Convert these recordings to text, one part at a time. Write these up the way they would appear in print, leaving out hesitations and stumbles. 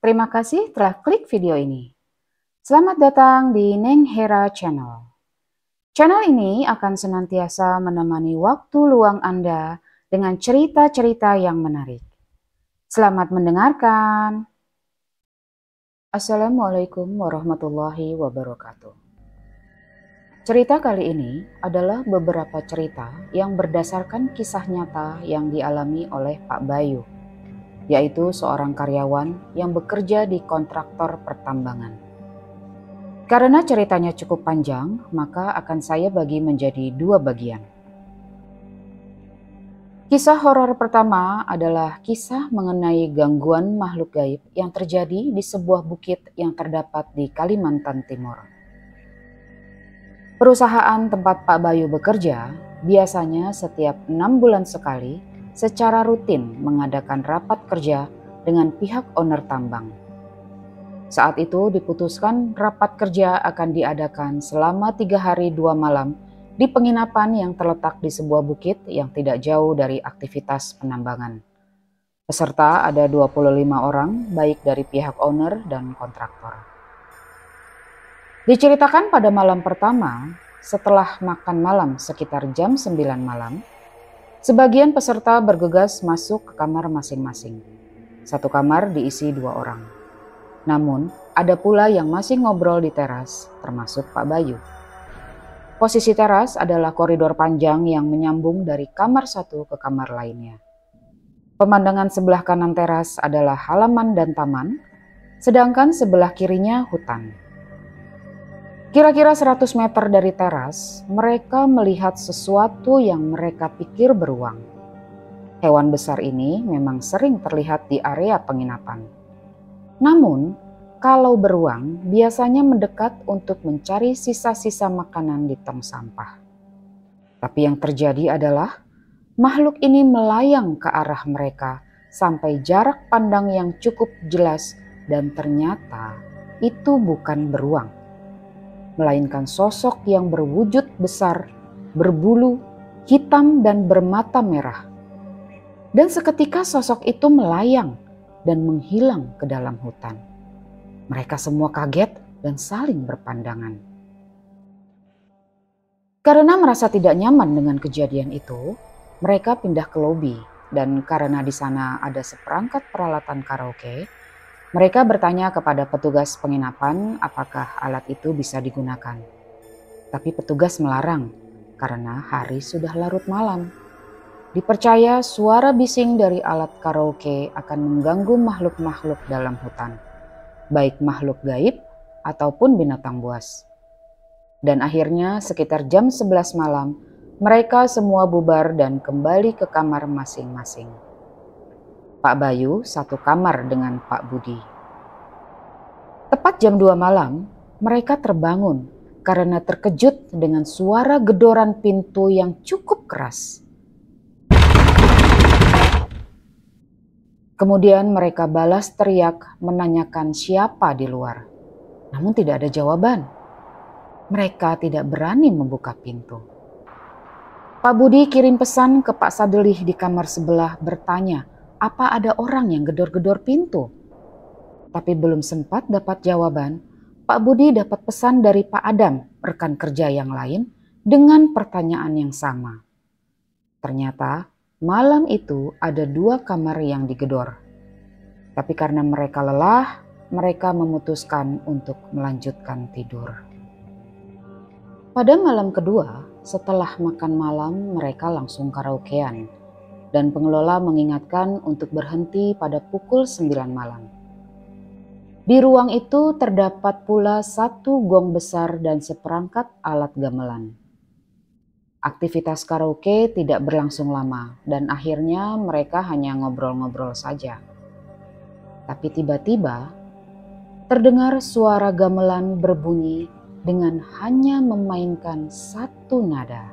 Terima kasih telah klik video ini. Selamat datang di Neng Hera Channel. Channel ini akan senantiasa menemani waktu luang Anda dengan cerita-cerita yang menarik. Selamat mendengarkan. Assalamualaikum warahmatullahi wabarakatuh. Cerita kali ini adalah beberapa cerita yang berdasarkan kisah nyata yang dialami oleh Pak Bayu, yaitu seorang karyawan yang bekerja di kontraktor pertambangan. Karena ceritanya cukup panjang, maka akan saya bagi menjadi dua bagian. Kisah horor pertama adalah kisah mengenai gangguan makhluk gaib yang terjadi di sebuah bukit yang terdapat di Kalimantan Timur. Perusahaan tempat Pak Bayu bekerja biasanya setiap 6 bulan sekali secara rutin mengadakan rapat kerja dengan pihak owner tambang. Saat itu diputuskan rapat kerja akan diadakan selama 3 hari 2 malam di penginapan yang terletak di sebuah bukit yang tidak jauh dari aktivitas penambangan. Peserta ada 25 orang, baik dari pihak owner dan kontraktor. Diceritakan pada malam pertama, setelah makan malam sekitar jam 9 malam, sebagian peserta bergegas masuk ke kamar masing-masing. Satu kamar diisi 2 orang. Namun, ada pula yang masih ngobrol di teras, termasuk Pak Bayu. Posisi teras adalah koridor panjang yang menyambung dari kamar satu ke kamar lainnya. Pemandangan sebelah kanan teras adalah halaman dan taman, sedangkan sebelah kirinya hutan. Kira-kira 100 meter dari teras, mereka melihat sesuatu yang mereka pikir beruang. Hewan besar ini memang sering terlihat di area penginapan. Namun, kalau beruang biasanya mendekat untuk mencari sisa-sisa makanan di tong sampah. Tapi yang terjadi adalah makhluk ini melayang ke arah mereka sampai jarak pandang yang cukup jelas dan ternyata itu bukan beruang, melainkan sosok yang berwujud besar, berbulu, hitam dan bermata merah. Dan seketika sosok itu melayang dan menghilang ke dalam hutan. Mereka semua kaget dan saling berpandangan. Karena merasa tidak nyaman dengan kejadian itu, mereka pindah ke lobi dan karena di sana ada seperangkat peralatan karaoke, mereka bertanya kepada petugas penginapan apakah alat itu bisa digunakan. Tapi petugas melarang karena hari sudah larut malam. Dipercaya suara bising dari alat karaoke akan mengganggu makhluk-makhluk dalam hutan, baik makhluk gaib ataupun binatang buas. Dan akhirnya sekitar jam 11 malam, mereka semua bubar dan kembali ke kamar masing-masing. Pak Bayu satu kamar dengan Pak Budi. Tepat jam 2 malam, mereka terbangun karena terkejut dengan suara gedoran pintu yang cukup keras. Kemudian mereka balas teriak menanyakan siapa di luar. Namun tidak ada jawaban. Mereka tidak berani membuka pintu. Pak Budi kirim pesan ke Pak Sadelih di kamar sebelah bertanya, apa ada orang yang gedor-gedor pintu? Tapi belum sempat dapat jawaban, Pak Budi dapat pesan dari Pak Adam, rekan kerja yang lain, dengan pertanyaan yang sama. Ternyata malam itu ada 2 kamar yang digedor. Tapi karena mereka lelah, mereka memutuskan untuk melanjutkan tidur. Pada malam kedua, setelah makan malam mereka langsung karaokean. Dan pengelola mengingatkan untuk berhenti pada pukul 9 malam. Di ruang itu terdapat pula 1 gong besar dan seperangkat alat gamelan. Aktivitas karaoke tidak berlangsung lama dan akhirnya mereka hanya ngobrol-ngobrol saja. Tapi tiba-tiba terdengar suara gamelan berbunyi dengan hanya memainkan 1 nada.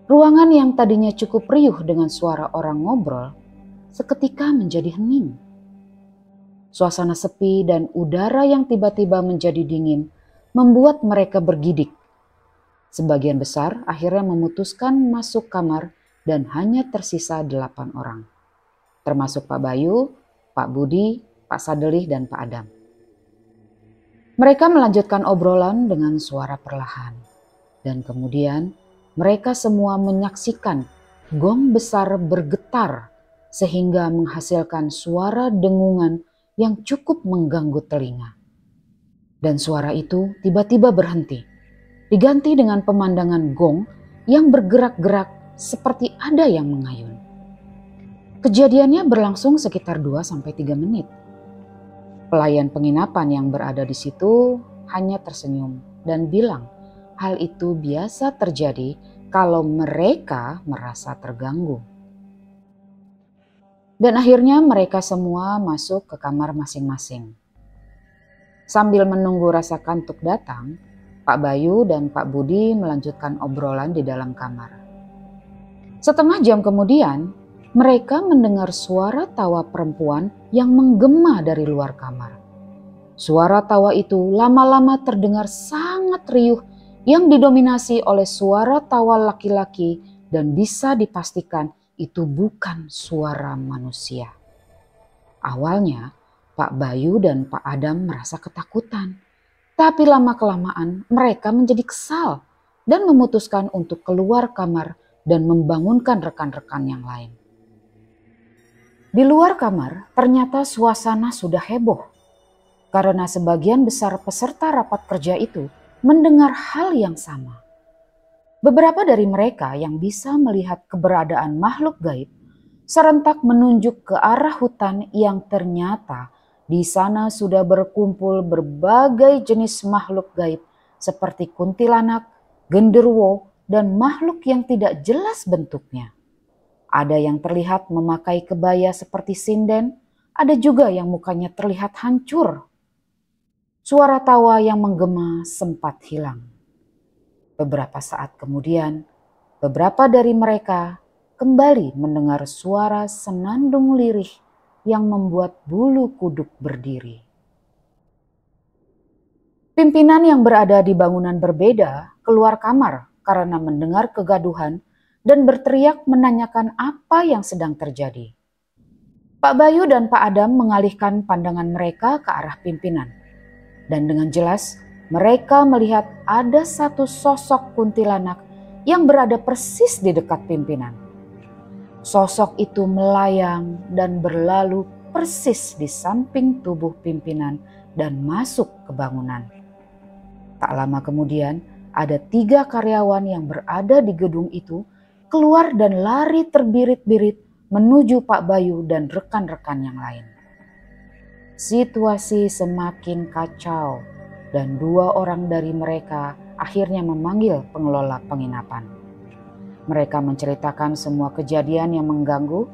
Ruangan yang tadinya cukup riuh dengan suara orang ngobrol seketika menjadi hening. Suasana sepi dan udara yang tiba-tiba menjadi dingin membuat mereka bergidik. Sebagian besar akhirnya memutuskan masuk kamar dan hanya tersisa 8 orang. termasuk Pak Bayu, Pak Budi, Pak Sadelih, dan Pak Adam. Mereka melanjutkan obrolan dengan suara perlahan, dan kemudian mereka semua menyaksikan gong besar bergetar sehingga menghasilkan suara dengungan yang cukup mengganggu telinga. Dan suara itu tiba-tiba berhenti, diganti dengan pemandangan gong yang bergerak-gerak seperti ada yang mengayun. Kejadiannya berlangsung sekitar 2-3 menit. Pelayan penginapan yang berada di situ hanya tersenyum dan bilang hal itu biasa terjadi kalau mereka merasa terganggu. Dan akhirnya mereka semua masuk ke kamar masing-masing. Sambil menunggu rasa kantuk datang, Pak Bayu dan Pak Budi melanjutkan obrolan di dalam kamar. Setengah jam kemudian, mereka mendengar suara tawa perempuan yang menggema dari luar kamar. Suara tawa itu lama-lama terdengar sangat riuh yang didominasi oleh suara tawa laki-laki dan bisa dipastikan itu bukan suara manusia. Awalnya, Pak Bayu dan Pak Adam merasa ketakutan. Tapi lama-kelamaan mereka menjadi kesal dan memutuskan untuk keluar kamar dan membangunkan rekan-rekan yang lain. Di luar kamar ternyata suasana sudah heboh karena sebagian besar peserta rapat kerja itu mendengar hal yang sama. Beberapa dari mereka yang bisa melihat keberadaan makhluk gaib serentak menunjuk ke arah hutan yang ternyata di sana sudah berkumpul berbagai jenis makhluk gaib seperti kuntilanak, genderuwo, dan makhluk yang tidak jelas bentuknya. Ada yang terlihat memakai kebaya seperti sinden, ada juga yang mukanya terlihat hancur. Suara tawa yang menggema sempat hilang. Beberapa saat kemudian, beberapa dari mereka kembali mendengar suara senandung lirih yang membuat bulu kuduk berdiri. Pimpinan yang berada di bangunan berbeda keluar kamar karena mendengar kegaduhan dan berteriak menanyakan apa yang sedang terjadi. Pak Bayu dan Pak Adam mengalihkan pandangan mereka ke arah pimpinan. Dan dengan jelas mereka melihat ada satu sosok kuntilanak yang berada persis di dekat pimpinan. Sosok itu melayang dan berlalu persis di samping tubuh pimpinan dan masuk ke bangunan. Tak lama kemudian ada 3 karyawan yang berada di gedung itu keluar dan lari terbirit-birit menuju Pak Bayu dan rekan-rekan yang lain. Situasi semakin kacau dan 2 orang dari mereka akhirnya memanggil pengelola penginapan. Mereka menceritakan semua kejadian yang mengganggu,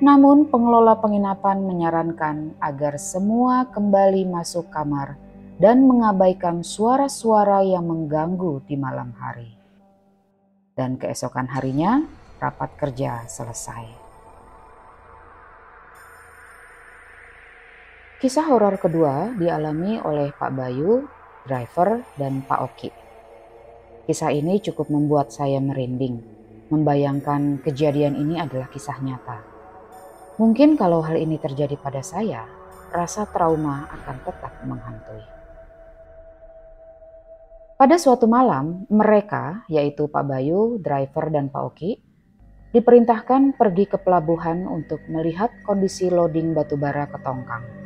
namun pengelola penginapan menyarankan agar semua kembali masuk kamar dan mengabaikan suara-suara yang mengganggu di malam hari. Dan keesokan harinya rapat kerja selesai. Kisah horor kedua dialami oleh Pak Bayu, driver, dan Pak Oki. Kisah ini cukup membuat saya merinding, membayangkan kejadian ini adalah kisah nyata. Mungkin kalau hal ini terjadi pada saya, rasa trauma akan tetap menghantui. Pada suatu malam, mereka, yaitu Pak Bayu, driver, dan Pak Oki, diperintahkan pergi ke pelabuhan untuk melihat kondisi loading batubara ke Tongkang.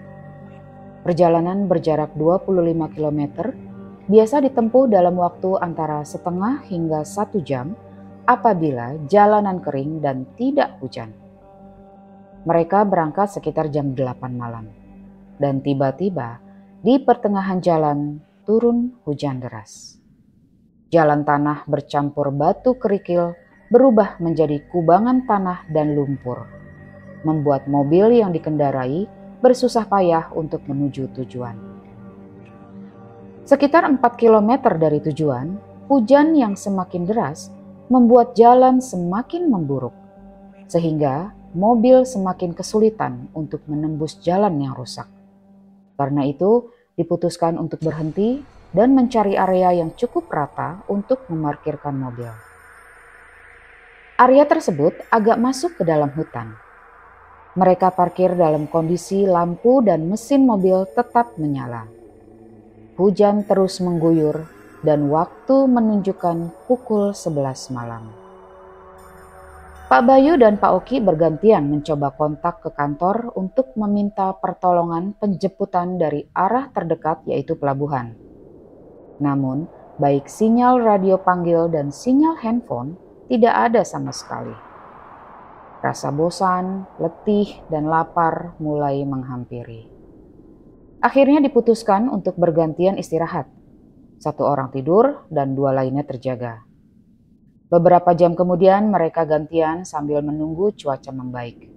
Perjalanan berjarak 25 km, biasa ditempuh dalam waktu antara setengah hingga 1 jam apabila jalanan kering dan tidak hujan. Mereka berangkat sekitar jam 8 malam, dan tiba-tiba di pertengahan jalan turun hujan deras. Jalan tanah bercampur batu kerikil berubah menjadi kubangan tanah dan lumpur, membuat mobil yang dikendarai bersusah payah untuk menuju tujuan. Sekitar 4 km dari tujuan, hujan yang semakin deras membuat jalan semakin memburuk, sehingga mobil semakin kesulitan untuk menembus jalan yang rusak. Karena itu, diputuskan untuk berhenti dan mencari area yang cukup rata untuk memarkirkan mobil. Area tersebut agak masuk ke dalam hutan. Mereka parkir dalam kondisi lampu dan mesin mobil tetap menyala. Hujan terus mengguyur dan waktu menunjukkan pukul 11 malam. Pak Bayu dan Pak Oki bergantian mencoba kontak ke kantor untuk meminta pertolongan penjemputan dari arah terdekat yaitu pelabuhan. Namun, baik sinyal radio panggil dan sinyal handphone tidak ada sama sekali. Rasa bosan, letih, dan lapar mulai menghampiri. Akhirnya diputuskan untuk bergantian istirahat. Satu orang tidur dan dua lainnya terjaga. Beberapa jam kemudian mereka gantian sambil menunggu cuaca membaik.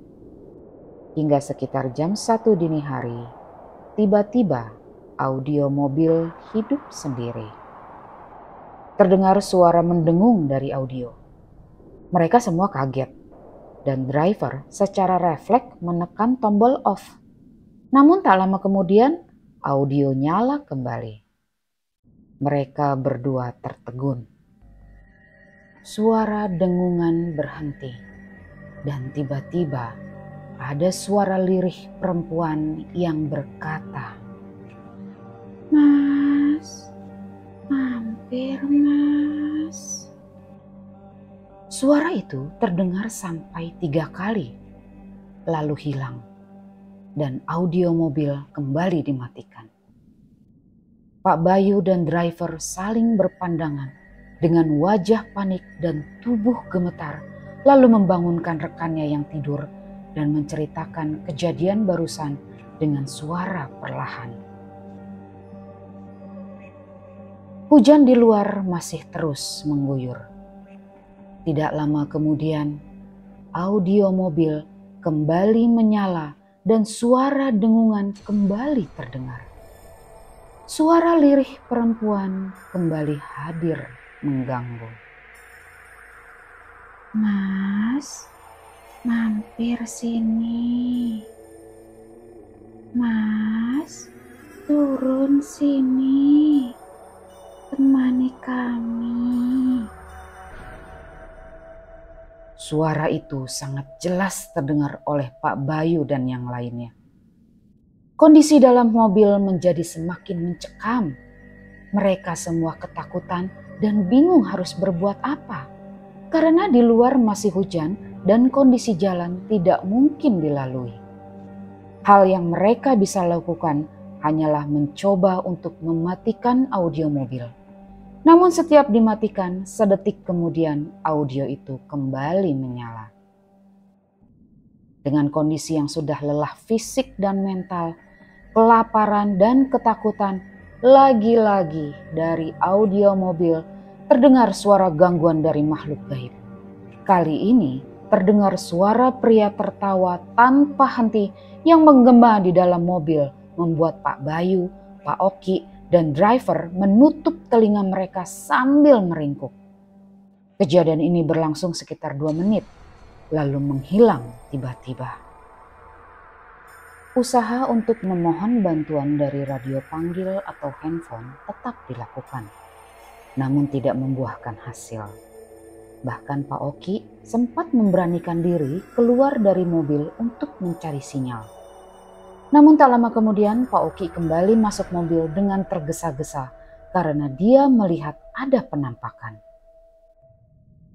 Hingga sekitar jam 1 dini hari, tiba-tiba audio mobil hidup sendiri. Terdengar suara mendengung dari audio. Mereka semua kaget. Dan driver secara refleks menekan tombol off. Namun tak lama kemudian audio nyala kembali. Mereka berdua tertegun. Suara dengungan berhenti dan tiba-tiba ada suara lirih perempuan yang berkata, "Mas, mampir mas." Suara itu terdengar sampai 3 kali, lalu hilang, dan audio mobil kembali dimatikan. Pak Bayu dan driver saling berpandangan dengan wajah panik dan tubuh gemetar, lalu membangunkan rekannya yang tidur dan menceritakan kejadian barusan dengan suara perlahan. Hujan di luar masih terus mengguyur. Tidak lama kemudian, audio mobil kembali menyala dan suara dengungan kembali terdengar. Suara lirih perempuan kembali hadir mengganggu. "Mas, mampir sini. Mas, turun sini. Temani kami." Suara itu sangat jelas terdengar oleh Pak Bayu dan yang lainnya. Kondisi dalam mobil menjadi semakin mencekam. Mereka semua ketakutan dan bingung harus berbuat apa. Karena di luar masih hujan dan kondisi jalan tidak mungkin dilalui. Hal yang mereka bisa lakukan hanyalah mencoba untuk mematikan audio mobil. Namun setiap dimatikan, sedetik kemudian audio itu kembali menyala. Dengan kondisi yang sudah lelah fisik dan mental, kelaparan dan ketakutan, lagi-lagi dari audio mobil terdengar suara gangguan dari makhluk gaib. Kali ini terdengar suara pria tertawa tanpa henti yang menggema di dalam mobil, membuat Pak Bayu, Pak Oki, dan driver menutup telinga mereka sambil meringkuk. Kejadian ini berlangsung sekitar 2 menit, lalu menghilang tiba-tiba. Usaha untuk memohon bantuan dari radio panggil atau handphone tetap dilakukan, namun tidak membuahkan hasil. Bahkan Pak Oki sempat memberanikan diri keluar dari mobil untuk mencari sinyal. Namun tak lama kemudian Pak Oki kembali masuk mobil dengan tergesa-gesa karena dia melihat ada penampakan.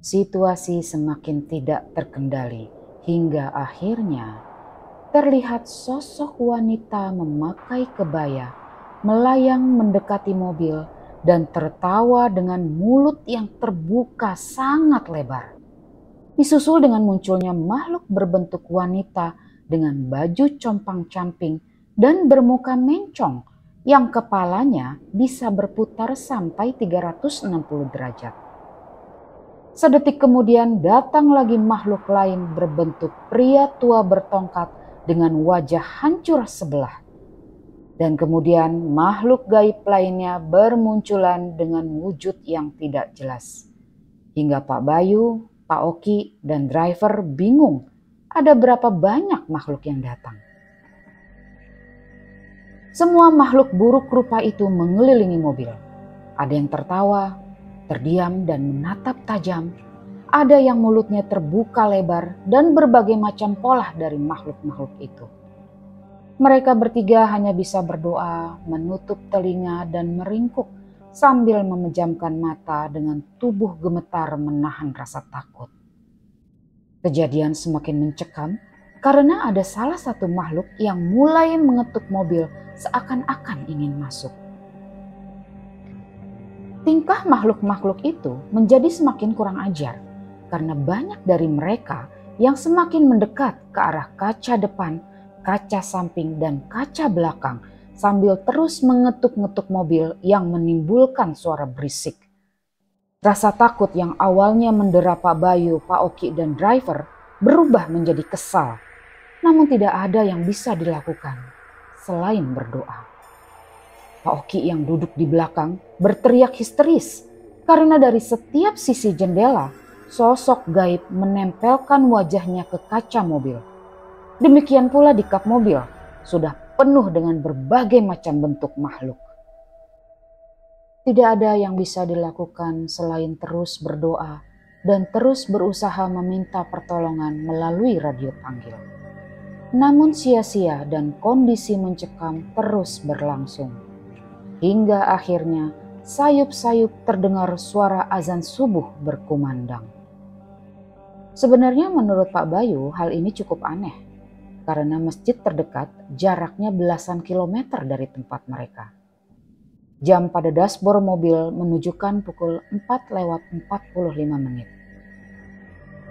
Situasi semakin tidak terkendali hingga akhirnya terlihat sosok wanita memakai kebaya melayang mendekati mobil dan tertawa dengan mulut yang terbuka sangat lebar. Disusul dengan munculnya makhluk berbentuk wanita dengan baju compang-camping dan bermuka mencong yang kepalanya bisa berputar sampai 360 derajat. Sedetik kemudian datang lagi makhluk lain berbentuk pria tua bertongkat dengan wajah hancur sebelah. Dan kemudian makhluk gaib lainnya bermunculan dengan wujud yang tidak jelas. Hingga Pak Bayu, Pak Oki, dan driver bingung ada berapa banyak makhluk yang datang. Semua makhluk buruk rupa itu mengelilingi mobil. Ada yang tertawa, terdiam dan menatap tajam. Ada yang mulutnya terbuka lebar dan berbagai macam pola dari makhluk-makhluk itu. Mereka bertiga hanya bisa berdoa, menutup telinga dan meringkuk sambil memejamkan mata dengan tubuh gemetar menahan rasa takut. Kejadian semakin mencekam karena ada salah satu makhluk yang mulai mengetuk mobil seakan-akan ingin masuk. Tingkah makhluk-makhluk itu menjadi semakin kurang ajar karena banyak dari mereka yang semakin mendekat ke arah kaca depan, kaca samping, dan kaca belakang sambil terus mengetuk-ngetuk mobil yang menimbulkan suara berisik. Rasa takut yang awalnya mendera Pak Bayu, Pak Oki, dan driver berubah menjadi kesal. Namun tidak ada yang bisa dilakukan selain berdoa. Pak Oki yang duduk di belakang berteriak histeris karena dari setiap sisi jendela sosok gaib menempelkan wajahnya ke kaca mobil. Demikian pula di kap mobil sudah penuh dengan berbagai macam bentuk makhluk. Tidak ada yang bisa dilakukan selain terus berdoa dan terus berusaha meminta pertolongan melalui radio panggil. Namun sia-sia dan kondisi mencekam terus berlangsung. Hingga akhirnya sayup-sayup terdengar suara azan subuh berkumandang. Sebenarnya menurut Pak Bayu hal ini cukup aneh karena masjid terdekat jaraknya belasan kilometer dari tempat mereka. Jam pada dashboard mobil menunjukkan pukul 4:45.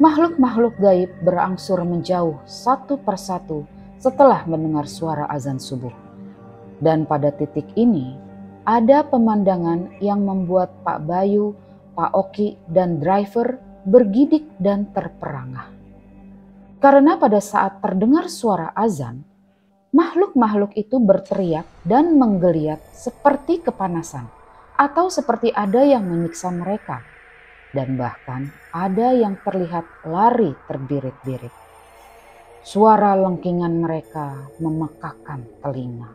Makhluk-makhluk gaib berangsur menjauh satu persatu setelah mendengar suara azan subuh. Dan pada titik ini ada pemandangan yang membuat Pak Bayu, Pak Oki, dan driver bergidik dan terperangah. Karena pada saat terdengar suara azan, makhluk-makhluk itu berteriak dan menggeliat seperti kepanasan atau seperti ada yang menyiksa mereka. Dan bahkan ada yang terlihat lari terbirit-birit. Suara lengkingan mereka memekakkan telinga.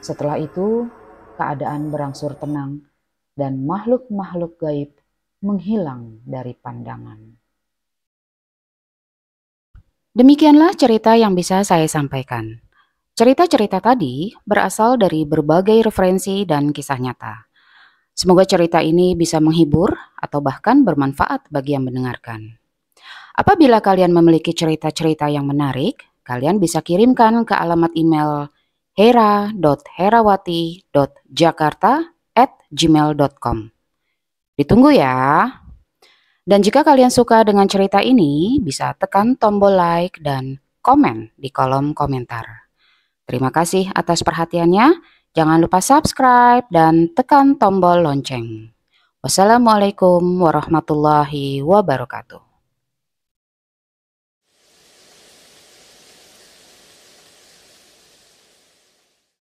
Setelah itu, keadaan berangsur tenang dan makhluk-makhluk gaib menghilang dari pandangan. Demikianlah cerita yang bisa saya sampaikan. Cerita-cerita tadi berasal dari berbagai referensi dan kisah nyata. Semoga cerita ini bisa menghibur atau bahkan bermanfaat bagi yang mendengarkan. Apabila kalian memiliki cerita-cerita yang menarik, kalian bisa kirimkan ke alamat email hera.herawati.jakarta@gmail.com. Ditunggu ya. Dan jika kalian suka dengan cerita ini, bisa tekan tombol like dan komen di kolom komentar. Terima kasih atas perhatiannya. Jangan lupa subscribe dan tekan tombol lonceng. Wassalamualaikum warahmatullahi wabarakatuh.